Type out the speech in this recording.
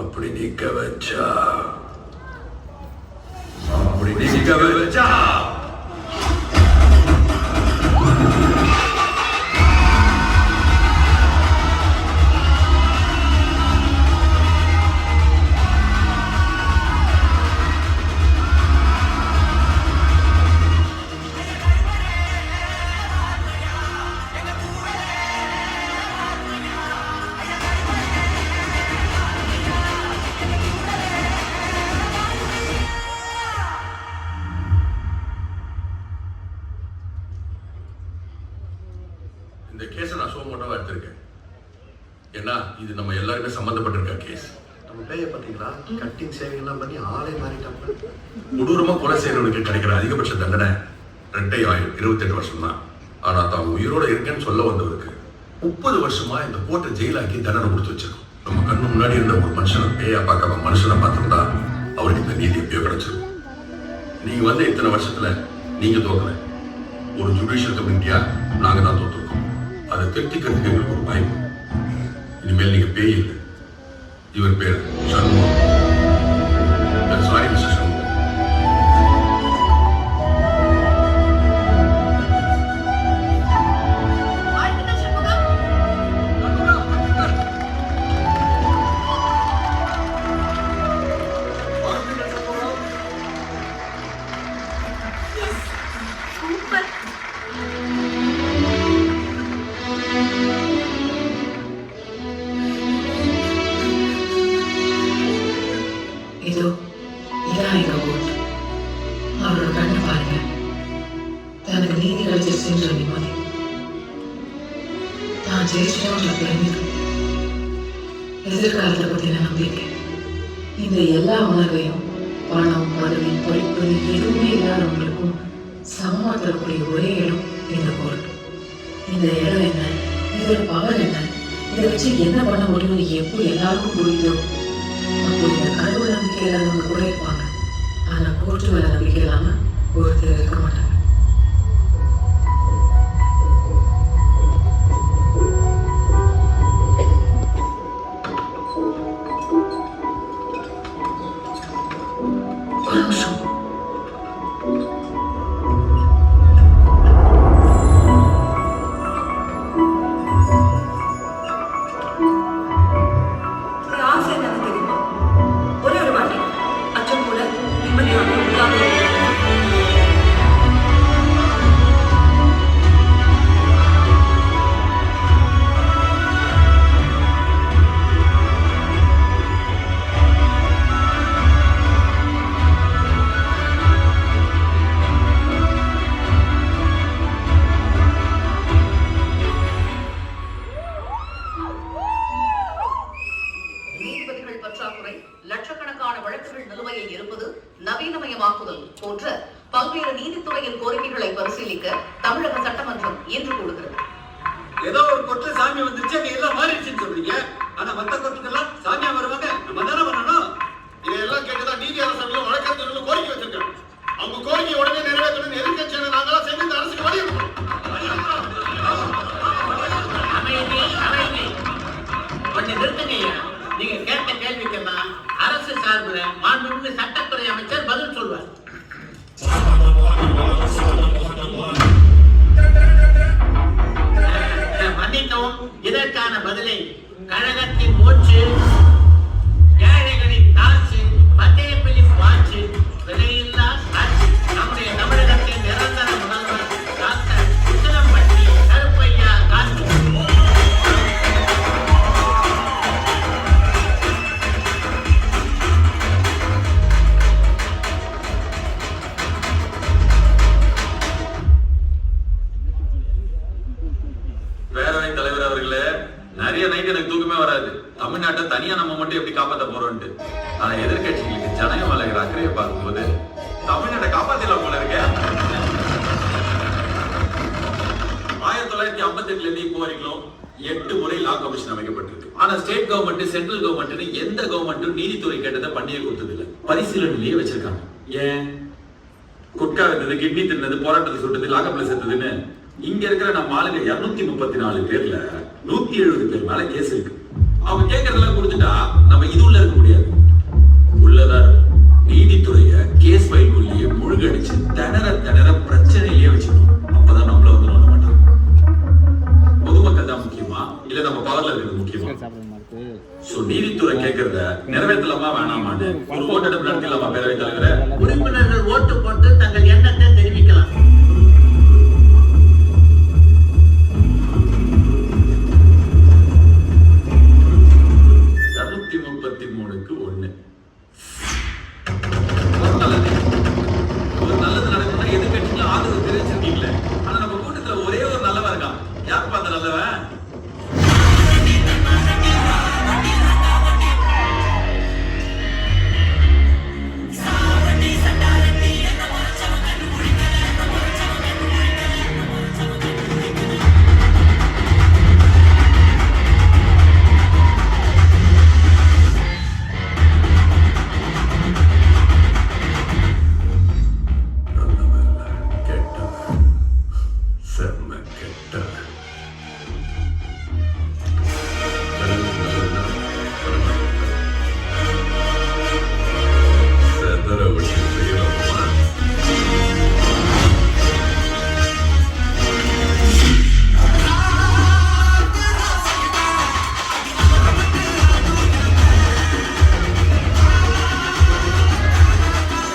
அப்படி நிக்க வச்சா அப்படி நிக்க வச்சா இந்த கேஸை நான் சோமோட்டோவா எடுத்திருக்கேன். ஏன்னா இது நம்ம எல்லாருமே சம்பந்தப்பட்டிருக்க கேஸ். நம்ம பேய பார்த்தீங்களா, கட்டிங் சேவிங்லாம் பண்ணி ஆளே மாறிட்டாங்க. கொடூரமா கொலை செய்யறவனுக்கு கிடைக்கிற அதிகபட்ச தண்டனை 2 ஆயுள் 28 வருஷம் தான். ஆனா தான் உயிரோட இருக்கேன்னு சொல்ல வந்தவருக்கு 30 வருஷமா இந்த கோர்ட்டை ஜெயிலாக்கி தண்டனை கொடுத்து வச்சிருக்கோம். நம்ம கண்ணு முன்னாடி இருந்த ஒரு மனுஷனை பேயா பார்க்காம மனுஷனை பார்த்திருந்தா அவருக்கு இந்த நீதி எப்பயோ கிடைச்சிருக்கும். நீங்க வந்து இத்தனை வருஷத்துல நீங்க தோக்கல, ஒரு ஜுடிஷியல் கம்யூனிட்டியா நாங்க தான் தோத்துருக்கோம். அதை திருத்திக்கிறதுக்கு எங்களுக்கு ஒரு பயம். இனிமேல் நீங்க பேய் இல்லை, இவர் பேர் சண்முகம். Sorry mister Shanmugam. இதோ இதான் எங்க கோர்ட். அவரோட கண்ணை பாருங்க. தனக்கு நீதி கிடைச்சிருச்சுன்ற நிம்மதி, தான் ஜெயிச்சிட்டோன்ற பெருமிதம், எதிர்காலத்தை பத்தின நம்பிக்கை, இந்த எல்லா உணர்வையும் பணம், பதவி, படிப்பு எதுவுமே இல்லாதவங்களுக்கும் சமமா தரக்கூடிய ஒரே இடம் இந்த கோர்ட். இந்த இடம் என்ன, இதோட பவர் என்ன, இதை வச்சு என்ன பண்ண முடியும்னு எப்போ எல்லாருக்கும் புரியுதோ அப்போ இந்த கடவுள் நம்பிக்கை இல்லாதவங்க கூட இருப்பாங்க. ஆனா கோர்ட்டு மேல நம்பிக்கை இல்லாம ஒருத்தர் இருக்க மாட்டாங்க. ஒரு நிமிஷம். லட்சக்கணக்கான வழக்குகள் நிலுவையில் இருப்பது, நவீனமயமாக்குதல் போன்ற பல்வேறு நீதித்துறையின் கோரிக்கைகளை பரிசீலிக்க தமிழக சட்டமன்றம் இன்று கூடுகிறது. ஏதோ ஒரு கொற்ற சாமி வந்துருச்சு, அங்க எல்லாம் மாறிடுச்சுன்னு சொல்றீங்க. ஆனா மத்த கொற்றுக்கெல்லாம் சாமியா வருவாங்க, நம்ம தானே பண்ணணும். இதையெல்லாம் கேட்டுதான் நீதி அரசர்களும் வழக்கறிஞர்களும் கோரிக்கை வச்சிருக்காங்க. அவங்க கோரிக்கை உடனே நிறைவேற்றணும் எதிர்கட்சியான நாங்களாம் சேர்ந்து இந்த அரசுக்கு வலியுறுத்தணும். கொஞ்சம் நிறுத்துங்கய்யா. நீங்க கேட்ட கேள்விக்கெல்லாம் அரசு சார்பில் மாண்புமிகு சட்டத்துறை அமைச்சர் பதில் சொல்வார். மன்னிக்கவும், இதற்கான பதிலை கழகத்தின் மூச்சு, ஏழைகளின் தாட்சி, மத்திய பிலிப் வாட்சி, விலையில்லா காட்சி, நம்முடைய தமிழகத்தின் நிரந்தர முதல்வர் டாக்டர் உசிலம்பட்டி கருப்பையா காந்தி. பேரவைத் தலைவர் அவர்களே, நிறைய நைட் எனக்கு தூக்கமே வராது. தமிழ்நாட்டை தனியா நம்ம மட்டும் எப்படி காப்பாற்ற போறோம்ட்டு. ஆனா எதிர்கட்சிகளுக்கு ஜனங்க வளர்கிற அக்கறையை பார்க்கும்போது தமிழ்நாட்டை காப்பாத்திடலாம் போல இருக்க. 1958 இருந்து இப்போ வரைக்கும் 8 முறை லா கமிஷன் அமைக்கப்பட்டிருக்கு. ஆனா ஸ்டேட் கவர்மெண்ட், சென்ட்ரல் கவர்மெண்ட் எந்த கவர்மெண்ட்டும் நீதித்துறை கேட்டதை பண்ணியே கொடுத்தது இல்லை. பரிசீலனையிலேயே வச்சிருக்காங்க. ஏன் குட்கா இருந்தது, கிட்னி தின்னது, போராட்டத்தை சுட்டது, லாக்கப்ல சேர்த்ததுன்னு இங்க இருக்கிற நம்ம ஆளுங்க 234 பேர்ல 170 பேர் மேல கேஸ் இருக்கு. அவங்க கேட்கறதெல்லாம் கொடுத்துட்டா நம்ம இது உள்ள இருக்க முடியாது. உள்ளதான் இருக்கும். நீதித்துறைய கேஸ் ஃபைல்குள்ளேயே முழுகடிச்சு திணற பிரச்சனையிலேயே வச்சுக்கணும். அப்பதான் நம்மள வந்து நோண்ட மாட்டாங்க. பொதுமக்கள் தான் முக்கியமா இல்ல நம்ம பவர்ல இருக்கிறது முக்கியமா? சோ நீதித்துறை கேட்கறத நிறைவேற்றலாமா வேணாமான்னு ஒரு ஓட்டெடுப்பு நடத்தலாமா பேரவைத் தலைவரை?